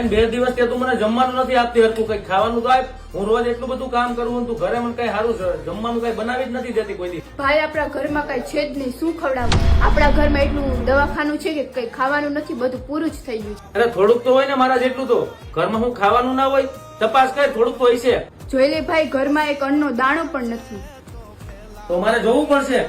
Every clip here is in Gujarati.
બેન 2 દિવસથી તું મને જમવાનું નથી આપતી હરખું, કઈ ખાવાનું તો આપ. હું રોજ એટલું બધું કામ કરું તું ઘરે મને કઈ સારું જમવાનું કઈ બનાવી જ નથી દેતી કોઈ દી. ભાઈ આપણા ઘરમાં કઈ છે જ નહીં, શું ખવડાવું? આપણા ઘરમાં એટલું દવાખાનું છે કે કઈ ખાવાનું નથી, બધું પૂરું જ થઈ ગયું છે. અરે થોડુંક તો હોય ને મારા જેટલું તો. ઘરમાં હું ખાવાનું ના હોય? તપાસ કર, થોડુંક તો હોય છે. જોઈ લે ભાઈ, ઘરમાં એક અન્નનો દાણો પણ નથી. તો મારે જોવું પડશે.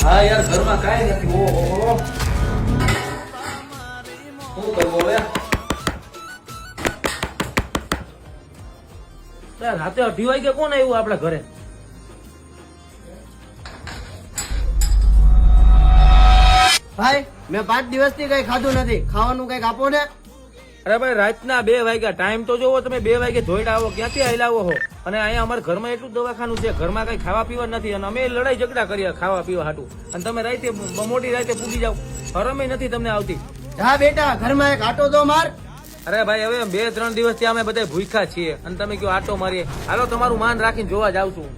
હા યાર, ઘરમાં કાંઈ નથી. ઓહો, શું કરવું હવે? રાતે 2:30 વાગે કોણ આવ્યું આપડા ઘરે? ભાઈ મેં 5 દિવસથી કઈ ખાધું નથી, ખાવાનું કઈક આપો ને. અરે ભાઈ, રાતના 2 વાગ્યા, ટાઈમ તો જોવો તમે. 2 વાગે ધોઈડ આવો, ક્યાંથી આયલાવો હો? અને અહીંયા અમારા ઘરમાં એટલું દવાખાનું છે, ઘરમાં કઈ ખાવા પીવા નથી, અને અમે લડાઈ ઝઘડા કરીએ ખાવા પીવા હાટું, અને તમે રાતે મોટી રાતે પૂગી જાવ. હરમે નથી તમને આવતી. જા બેટા, ઘરમાં એક આટો તો માર. અરે ભાઈ, હવે 2-3 દિવસથી અમે બધા ભૂખ્યા છીએ, અને તમે કયો આટો મારીએ. હાલો, તમારું માન રાખીને જોવા જાવ છું.